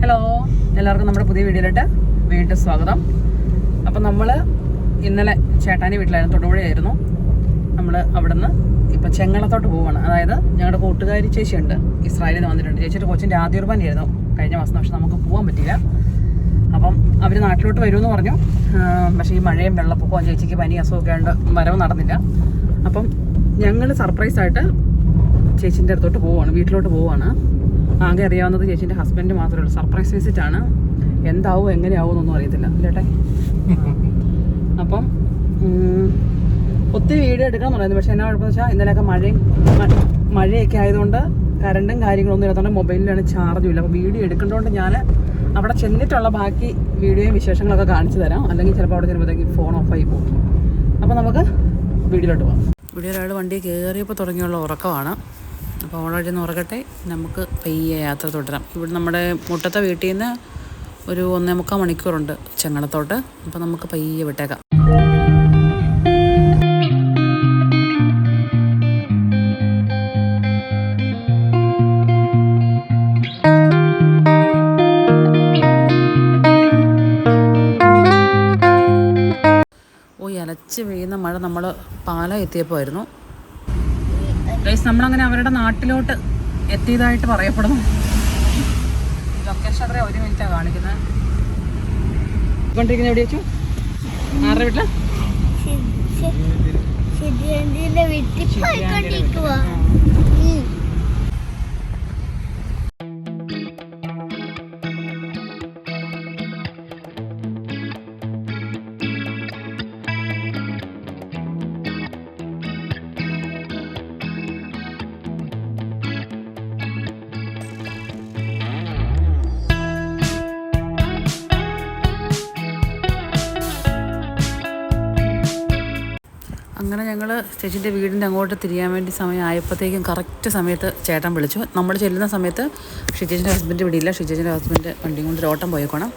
Hello, എല്ലാവർക്കും നമ്മുടെ പുതിയ വീഡിയോയിലോട്ട് വീണ്ടും സ്വാഗതം. അപ്പം നമ്മൾ ഇന്നലെ ചേട്ടാനി വീട്ടിലായിരുന്നു, തൊടുപുഴയായിരുന്നു. നമ്മൾ അവിടെ നിന്ന് ഇപ്പം ചെങ്ങളത്തോട്ട് പോവുകയാണ്. അതായത് ഞങ്ങളുടെ കൂട്ടുകാരി ചേച്ചിയുണ്ട്, ഇസ്രായേലിൽ നിന്ന് വന്നിട്ടുണ്ട്. ചേച്ചിയുടെ കൊച്ചിൻ്റെ ആദ്യ കുർബാനയായിരുന്നു കഴിഞ്ഞ മാസം. പക്ഷെ നമുക്ക് പോകാൻ പറ്റിയില്ല. അപ്പം അവർ നാട്ടിലോട്ട് വരുമെന്ന് പറഞ്ഞു. പക്ഷേ ഈ മഴയും വെള്ളപ്പൊക്കവും ചേച്ചിക്ക് പനി അസുഖമൊക്കെ ഉണ്ട്, വരവ് നടന്നില്ല. അപ്പം ഞങ്ങൾ സർപ്രൈസായിട്ട് ചേച്ചീൻ്റെ അടുത്തോട്ട് പോവുകയാണ്, വീട്ടിലോട്ട് പോവുകയാണ്. ആകെ അറിയാവുന്നത് ചേച്ചീൻ്റെ ഹസ്ബൻഡ് മാത്രമേ ഉള്ളൂ. സർപ്രൈസ് വിസിറ്റാണ്. എന്താവും എങ്ങനെയാവും എന്നൊന്നും അറിയത്തില്ല അല്ലേട്ടെ. അപ്പം ഒത്തിരി വീഡിയോ എടുക്കണം എന്നുണ്ടായിരുന്നു. പക്ഷേ എന്നാ കുഴപ്പമെന്ന് വെച്ചാൽ ഇന്നലെയൊക്കെ മഴയൊക്കെ ആയതുകൊണ്ട് കറണ്ടും കാര്യങ്ങളൊന്നും ഇല്ലാത്തതുകൊണ്ട് മൊബൈലിലാണ് ചാർജും ഇല്ല. അപ്പോൾ വീഡിയോ എടുക്കേണ്ടതുകൊണ്ട് ഞാൻ അവിടെ ചെന്നിട്ടുള്ള ബാക്കി വീഡിയോയും വിശേഷങ്ങളൊക്കെ കാണിച്ചു തരാം. അല്ലെങ്കിൽ ചിലപ്പോൾ അവിടെ ചെല്ലുമ്പോഴത്തേക്ക് ഫോൺ ഓഫായി പോകും. അപ്പോൾ നമുക്ക് വീഡിയോയിലോട്ട് പോകാം. വീഡിയോ ഒരാൾ വണ്ടി കയറിയപ്പോൾ തുടങ്ങിയുള്ള ഉറക്കമാണ്. അപ്പോൾ ഓൾറെഡി ഒന്ന് ഉറക്കട്ടെ, നമുക്ക് പയ്യെ യാത്ര തുടരാം. ഇവിടെ നമ്മുടെ മുട്ടത്തെ വീട്ടിൽ നിന്ന് ഒരു 1.25 മണിക്കൂറുണ്ട് ചെങ്ങളത്തോട്ട്. അപ്പോൾ നമുക്ക് പയ്യെ വിട്ടേക്കാം. അലച്ച് വീഴുന്ന മഴ നമ്മൾ പാലം എത്തിയപ്പോൾ ആയിരുന്നു. നമ്മളങ്ങനെ അവരുടെ നാട്ടിലോട്ട് എത്തിയതായിട്ട് പറയപ്പെടുന്നു. ലൊക്കേഷൻ അത്ര 1 മിനിറ്റാണ് കാണിക്കുന്നത്. കൊണ്ടിരിക്കുന്നത് എവിടെ വെച്ചു? ആരുടെ വീട്ടില്? അങ്ങനെ ഞങ്ങൾ ചേച്ചീൻ്റെ വീടിൻ്റെ അങ്ങോട്ട് തിരിയാൻ വേണ്ടി സമയമായപ്പോഴത്തേക്കും കറക്റ്റ് സമയത്ത് ചേട്ടൻ വിളിച്ചു. നമ്മൾ ചെല്ലുന്ന സമയത്ത് ഷിജേച്ചിൻ്റെ ഹസ്ബൻഡ് വിടിയില്ല. ഷിജേച്ചിൻ്റെ ഹസ്ബൻഡ് വണ്ടിയും കൊണ്ട് ഓട്ടം പോയേക്കണം.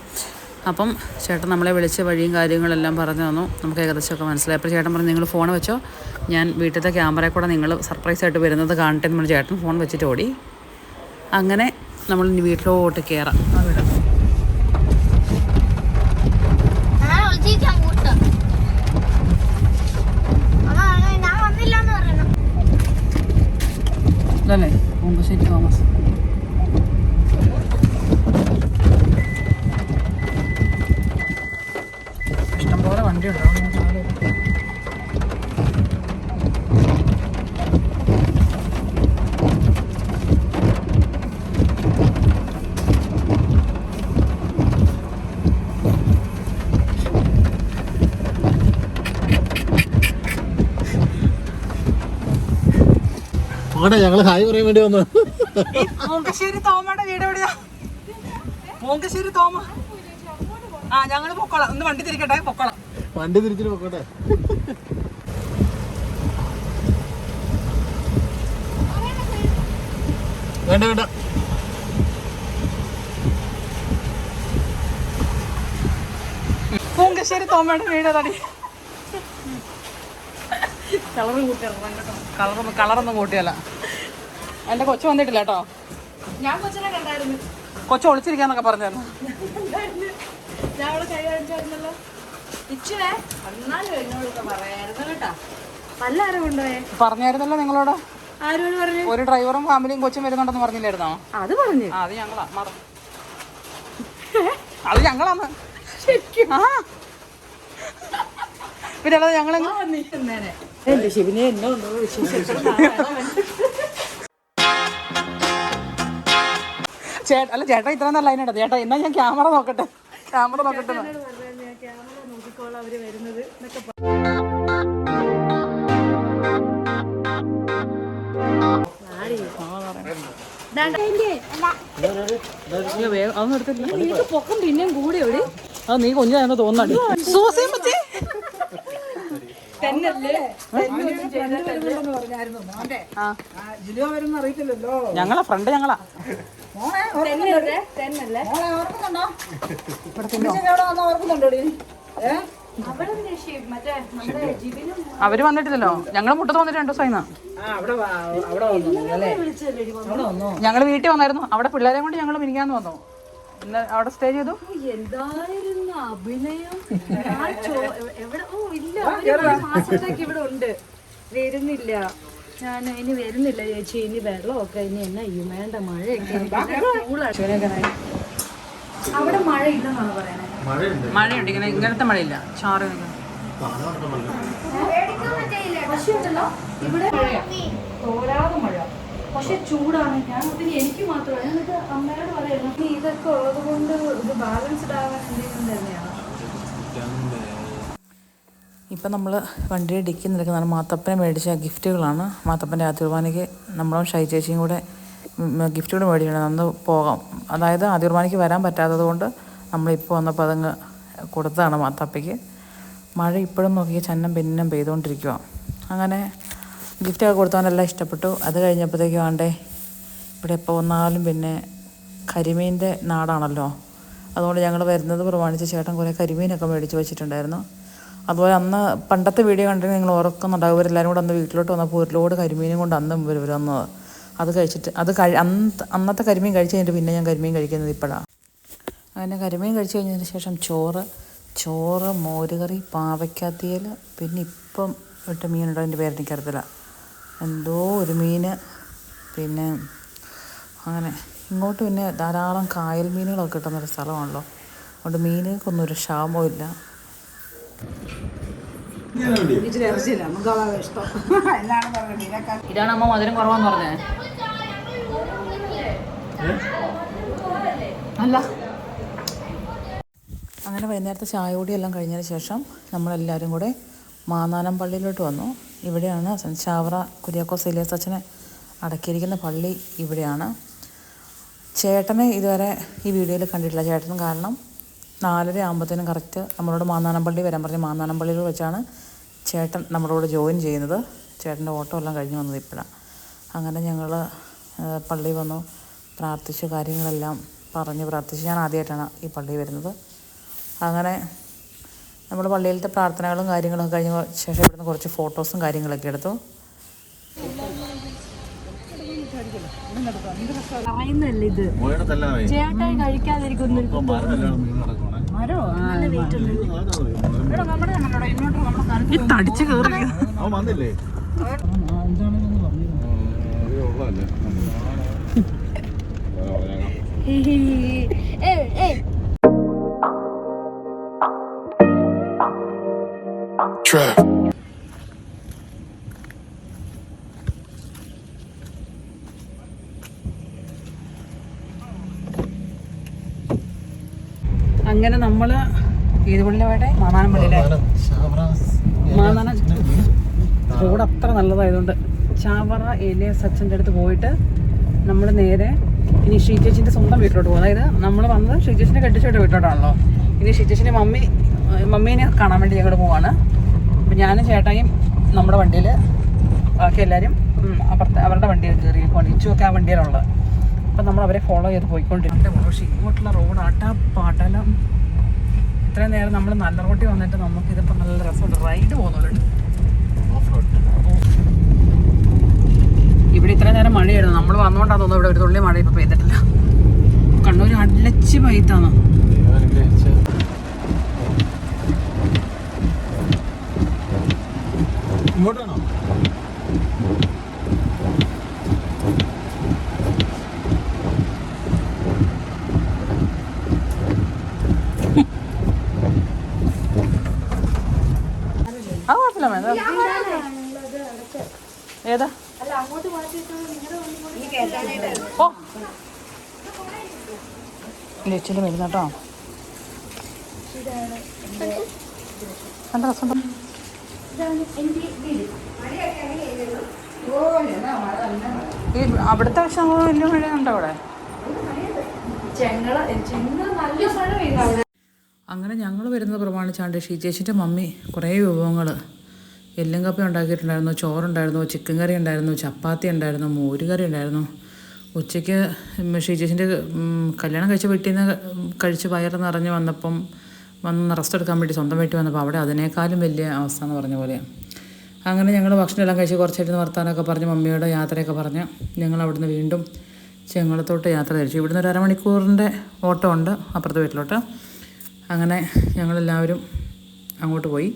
അപ്പം ചേട്ടൻ നമ്മളെ വിളിച്ച് വഴിയും കാര്യങ്ങളെല്ലാം പറഞ്ഞു തന്നു. നമുക്ക് ഏകദേശമൊക്കെ മനസ്സിലായി. അപ്പോൾ ചേട്ടൻ പറഞ്ഞു, നിങ്ങൾ ഫോൺ വെച്ചോ, ഞാൻ വീട്ടിലത്തെ ക്യാമറയിൽ കൂടെ നിങ്ങൾ സർപ്രൈസായിട്ട് വരുന്നത് കാണട്ടെ എന്ന് പറഞ്ഞ് ചേട്ടൻ ഫോൺ വെച്ചിട്ട് ഓടി. അങ്ങനെ നമ്മൾ ഇനി വീട്ടിലോട്ട് കയറാം. അല്ലേ പൂങ്കശ്ശേരി തോമസ്. ഇഷ്ടംപോലെ വണ്ടി ഉണ്ടാവും. ഞങ്ങള് ഹായ് പറയാൻ വേണ്ടി വന്നു. പൂങ്കശ്ശേരി തോമയുടെ വീട് എവിടെയാ? പൂങ്കശ്ശേരി തോമ. ഞങ്ങള് പൊക്കോളാം. ഒന്ന് വണ്ടി തിരിക്കട്ടെ, പൊക്കോളാം. വണ്ടി തിരിച്ചിട്ട് പൊക്കോട്ടെ. വേണ്ട വേണ്ട. പൂങ്കശ്ശേരി തോമയുടെ വീട് തടി. കളറൊന്നും കൂട്ടിയല്ല. എൻ്റെ കൊച്ചു വന്നിട്ടില്ല കേട്ടോ. ഞാൻ കൊച്ചിനെ കണ്ടായിരുന്നു. കൊച്ചു ഒളിച്ചിരിക്കാന്നൊക്കെ പറഞ്ഞായിരുന്നു. പറഞ്ഞായിരുന്നല്ലോ നിങ്ങളോട്. ആരോട് പറഞ്ഞു? ഒരു ഡ്രൈവറും ഫാമിലിയും കൊച്ചും വരുന്നുണ്ടെന്ന് പറഞ്ഞില്ലായിരുന്നോ? അത് പറഞ്ഞു. അത് ഞങ്ങളാ മറന്നു. അത് ഞങ്ങളാന്ന്. പിന്നെ അല്ലാതെ ഞങ്ങളെങ്ങനെ ശിവനെ എന്നോ അല്ല ചേട്ടാ ഇത്ര നല്ല ലൈനാണ് ചേട്ടാ. എന്നാ ഞാൻ ക്യാമറ നോക്കട്ടെ. അതൊന്നും എടുത്തില്ല. പൊക്കം പിന്നെയും കൂടി എവിടെ? അത് നീ കുഞ്ഞാന്ന് തോന്നുന്നുണ്ട്. ഞങ്ങളാ ഫ്രണ്ട്, ഞങ്ങളാ. അവര് വന്നിട്ടില്ലല്ലോ. ഞങ്ങള് മുട്ടത്ത് വന്നിട്ട് 2 ദിവസമായി. ഞങ്ങള് വീട്ടിൽ വന്നായിരുന്നു. അവിടെ പിള്ളേരെ കൊണ്ട് ഞങ്ങള് മിനിക്കാന്ന് വന്നു. ഇന്ന് അവിടെ സ്റ്റേ ചെയ്തു. എന്തായിരുന്നു അഭിനയം. എവിടെ ഇല്ല, ഒരു മാസത്തേക്ക് ഇവിടെ ഉണ്ട്. വരുന്നില്ല, ഞാൻ ഇനി വരുന്നില്ല ചേച്ചി, ഇനി വെള്ളമൊക്കെ ഇനി എന്നാ ചെയ്യും, വേണ്ട മഴയൊക്കെ. അവിടെ മഴ ഇല്ലെന്നാണ് പറയണേ. മഴയുണ്ട്, ഇങ്ങനത്തെ മഴയില്ല, ചാറ്. പക്ഷേ ഉണ്ടല്ലോ ഇവിടെ തോരാതെ മഴ, പക്ഷെ ചൂടാണ്. ഞാൻ ഒത്തിരി എനിക്ക് മാത്രമല്ല, എന്നിട്ട് അമ്മയോട് പറയുന്നു ഇതൊക്കെ ഉള്ളത് കൊണ്ട് ഇത് ബാലൻസ്ഡ് ആവാൻ എന്തെങ്കിലും തന്നെയാണ്. ഇപ്പം നമ്മൾ വണ്ടിയിൽ ഡിക്കി നിൽക്കുന്നതാണ് മാത്തപ്പനെ മേടിച്ച ഗിഫ്റ്റുകളാണ്. മാത്തപ്പൻ്റെ ആദ്യകുർബാനയ്ക്ക് നമ്മളും ഷൈ ചേച്ചിയും കൂടെ ഗിഫ്റ്റുകൾ മേടിച്ചിട്ടുണ്ട്. അന്ന് പോകാം, അതായത് ആദ്യകുർബാനയ്ക്ക് വരാൻ പറ്റാത്തത് കൊണ്ട് നമ്മളിപ്പോൾ വന്നപ്പോൾ അതങ്ങ് കൊടുത്തതാണ് മാത്തപ്പയ്ക്ക്. മഴ ഇപ്പോഴും നോക്കിയാൽ ചന്നം പിന്നം പെയ്തുകൊണ്ടിരിക്കുക. അങ്ങനെ ഗിഫ്റ്റൊക്കെ കൊടുത്തവനെല്ലാം ഇഷ്ടപ്പെട്ടു. അത് കഴിഞ്ഞപ്പോഴത്തേക്കും വേണ്ടേ ഇവിടെ എപ്പോൾ വന്നാലും പിന്നെ കരിമീൻ്റെ നാടാണല്ലോ, അതുകൊണ്ട് ഞങ്ങൾ വരുന്നത് പ്രമാണിച്ച് ചേട്ടൻ കുറേ കരിമീനൊക്കെ മേടിച്ച് വെച്ചിട്ടുണ്ടായിരുന്നു. അതുപോലെ അന്ന് പണ്ടത്തെ വീഡിയോ കണ്ടിട്ട് നിങ്ങൾ ഓർക്കുന്നുണ്ടാവും, ഇവരെല്ലാവരും കൂടെ അന്ന് വീട്ടിലോട്ട് വന്നപ്പോൾ ഒരു ലോഡ് കരിമീനും കൊണ്ട് അന്ന് ഇവർ വന്നത്. അത് കഴിച്ചിട്ട് അന്നത്തെ കരിമീൻ കഴിച്ച് കഴിഞ്ഞിട്ട് പിന്നെ ഞാൻ കരിമീൻ കഴിക്കുന്നത് ഇപ്പോഴാണ്. അങ്ങനെ കരിമീൻ കഴിച്ച് കഴിഞ്ഞതിന് ശേഷം ചോറ്, മോരുകറി, പാവയ്ക്കാത്തിയൽ, പിന്നെ ഇപ്പം ഇട്ട മീനുണ്ടോ അതിൻ്റെ പേരെനിക്കറിയത്തില്ല, എന്തോ ഒരു മീൻ. പിന്നെ അങ്ങനെ ഇങ്ങോട്ട് പിന്നെ ധാരാളം കായൽ മീനുകളൊക്കെ കിട്ടുന്നൊരു സ്ഥലമാണല്ലോ, അതുകൊണ്ട് മീനുകൾക്കൊന്നും ഒരു ക്ഷാമവും ഇല്ല. ഇതാണ് അമ്മ മധുരം കുറവാന്ന് പറഞ്ഞേ. അല്ല, അങ്ങനെ വൈകുന്നേരത്തെ ചായ കൂടിയെല്ലാം കഴിഞ്ഞതിന് ശേഷം നമ്മളെല്ലാവരും കൂടെ മാന്നാനം പള്ളിയിലോട്ട് വന്നു. ഇവിടെയാണ് ചാവറ കുര്യാക്കോസ് ഏലിയാസ് അച്ഛനെ അടക്കിയിരിക്കുന്ന പള്ളി ഇവിടെയാണ്. ചേട്ടനെ ഇതുവരെ ഈ വീഡിയോയിൽ കണ്ടിട്ടില്ല. ചേട്ടനും കാരണം 4:30 ആകുമ്പോഴത്തേനും കറക്റ്റ് നമ്മളോട് മാന്നാനം പള്ളി വരാൻ പറഞ്ഞ് മാന്നാനം പള്ളിയിൽ വെച്ചാണ് ചേട്ടൻ നമ്മളോട് ജോയിൻ ചെയ്യുന്നത്. ചേട്ടൻ്റെ ഓട്ടോ എല്ലാം കഴിഞ്ഞ് വന്നത് ഇപ്പോഴാണ്. അങ്ങനെ ഞങ്ങൾ പള്ളി വന്നു, പ്രാർത്ഥിച്ചു, കാര്യങ്ങളെല്ലാം പറഞ്ഞ് പ്രാർത്ഥിച്ചു. ഞാൻ ആദ്യമായിട്ടാണ് ഈ പള്ളിയിൽ വരുന്നത്. അങ്ങനെ നമ്മൾ പള്ളിയിലത്തെ പ്രാർത്ഥനകളും കാര്യങ്ങളൊക്കെ കഴിഞ്ഞ ശേഷം ഇവിടുന്ന് കുറച്ച് ഫോട്ടോസും കാര്യങ്ങളൊക്കെ എടുത്തു. ചേട്ടായി കഴിക്കാതിരിക്കുന്നു. തടിച്ചു കയറി Trap. അങ്ങനെ നമ്മൾ ഏത് പള്ളിയിലെ മാന്നാനം പള്ളിയിലെ റോഡ് അത്ര നല്ലതായതുകൊണ്ട് ചാവറ ഏലിയാസ് അച്ഛൻ്റെ അടുത്ത് പോയിട്ട് നമ്മൾ നേരെ ഇനി ഷീജേച്ചിൻ്റെ സ്വന്തം വീട്ടിലോട്ട് പോകും. അതായത് നമ്മൾ വന്നത് ഷീജേച്ചിനെ കെട്ടിച്ചോട്ട് വീട്ടിലോട്ടാണല്ലോ. ഇനി ഷീജേച്ചിൻ്റെ മമ്മീനെ കാണാൻ വേണ്ടി ഞങ്ങൾ പോവാണ്. അപ്പം ഞാനും ചേട്ടായും നമ്മുടെ വണ്ടിയിൽ, ബാക്കി എല്ലാവരും അവരുടെ വണ്ടിയിൽ കയറി പോകണം. ഇച്ചുമൊക്കെ ആ വണ്ടിയിലുള്ളത്. അപ്പം നമ്മൾ അവരെ ഫോളോ ചെയ്ത് പോയിക്കൊണ്ടിരിക്കും. പക്ഷേ ഇങ്ങോട്ടുള്ള റോഡ് അടപടലം. ഇത്രയും നേരം നമ്മൾ നല്ല റോട്ടിൽ വന്നിട്ട് നമുക്കിതിപ്പോൾ നല്ല രസമുണ്ട്, റൈഡ് പോകുന്നുണ്ട്. ഇവിടെ ഇത്രയും നേരം മഴയായിരുന്നു, നമ്മൾ വന്നുകൊണ്ടാണ് തോന്നുന്നു ഇവിടെ ഒരു തുള്ളി മഴ ഇപ്പോൾ പെയ്തിട്ടില്ല. കണ്ണൂർ അടലച്ച് പെയ്ത്താണ്. ഇങ്ങോട്ടാണോ? ആ കുഴപ്പമില്ല മേഡം. ഏതാ ഓ ലച്ചിൽ വരുന്ന കേട്ടോ. നല്ല രസമുണ്ടോ? ഈ അവിടുത്തെ വിഷമങ്ങൾ വലിയ മഴയുണ്ടോ അവിടെ? അങ്ങനെ ഞങ്ങൾ വരുന്നത് പ്രമാണിച്ചാണ്ട് ഷീജേച്ചിൻ്റെ മമ്മി കുറേ വിഭവങ്ങൾ, എല്ലും കപ്പ ഉണ്ടാക്കിയിട്ടുണ്ടായിരുന്നു, ചോറുണ്ടായിരുന്നു, ചിക്കൻ കറി ഉണ്ടായിരുന്നു, ചപ്പാത്തി ഉണ്ടായിരുന്നു, മോരുകറി ഉണ്ടായിരുന്നു. ഉച്ചയ്ക്ക് ഷീജേച്ചിൻ്റെ കല്യാണം കഴിച്ച വീട്ടിൽ നിന്ന് കഴിച്ച് വയറ് നിറഞ്ഞ് വന്ന് റെസ്റ്റ് എടുക്കാൻ വേണ്ടി സ്വന്തം വീട്ടിൽ വന്നപ്പോൾ അവിടെ അതിനേക്കാളും വലിയ അവസ്ഥ എന്ന് പറഞ്ഞ പോലെ. അങ്ങനെ ഞങ്ങൾ ഭക്ഷണം എല്ലാം കഴിച്ച് കുറച്ചായിട്ട് വർത്താനമൊക്കെ പറഞ്ഞ് മമ്മിയുടെ യാത്രയൊക്കെ പറഞ്ഞ് ഞങ്ങൾ അവിടുന്ന് വീണ്ടും ചെങ്ങളത്തോട്ട് യാത്ര തിരിച്ചു. ഇവിടുന്ന് ഒരു അരമണിക്കൂറിൻ്റെ ഓട്ടം ഉണ്ട് അപ്പുറത്തെ വീട്ടിലോട്ട്. അങ്ങനെ ഞങ്ങളെല്ലാവരും അങ്ങോട്ട് പോയി.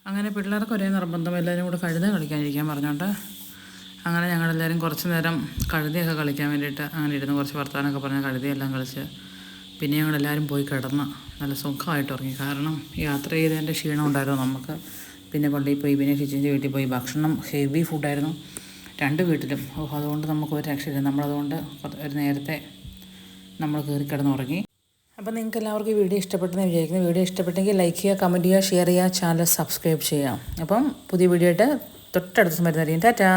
അങ്ങനെ പിള്ളേർക്ക് ഒരേ നിർബന്ധം, എല്ലാവരും കൂടെ കഴുത കളിക്കാനിരിക്കാൻ പറഞ്ഞോണ്ട് അങ്ങനെ ഞങ്ങളെല്ലാവരും കുറച്ച് നേരം കഴുതയൊക്കെ കളിക്കാൻ വേണ്ടിയിട്ട് അങ്ങനെ ഇരുന്ന് കുറച്ച് വർത്താനമൊക്കെ പറഞ്ഞ് കഴുതയെല്ലാം കളിച്ച് പിന്നെ ഞങ്ങളെല്ലാവരും പോയി കിടന്ന് നല്ല സുഖമായിട്ട് ഉറങ്ങി. കാരണം യാത്ര ചെയ്തതിൻ്റെ ക്ഷീണം ഉണ്ടായിരുന്നു നമുക്ക്. പിന്നെ പള്ളിയിൽ പോയി, പിന്നെ ഷിച്ചിൻ്റെ വീട്ടിൽ പോയി. ഭക്ഷണം ഹെവി ഫുഡായിരുന്നു 2 വീട്ടിലും. അതുകൊണ്ട് നമുക്ക് ഒരു രക്ഷയില്ല. നമ്മളതുകൊണ്ട് ഒരു നേരത്തെ നമ്മൾ കയറി കിടന്നുറങ്ങി. അപ്പോൾ നിങ്ങൾക്ക് എല്ലാവർക്കും ഈ വീഡിയോ ഇഷ്ടപ്പെട്ടെന്ന് വിചാരിക്കുന്നു. വീഡിയോ ഇഷ്ടപ്പെട്ടെങ്കിൽ ലൈക്ക് ചെയ്യുക, കമൻറ്റ് ചെയ്യുക, ഷെയർ ചെയ്യുക, ചാനൽ സബ്സ്ക്രൈബ് ചെയ്യാം. അപ്പം പുതിയ വീഡിയോ ആയിട്ട് തൊട്ടടുത്ത സമയത്ത് ടാറ്റാ.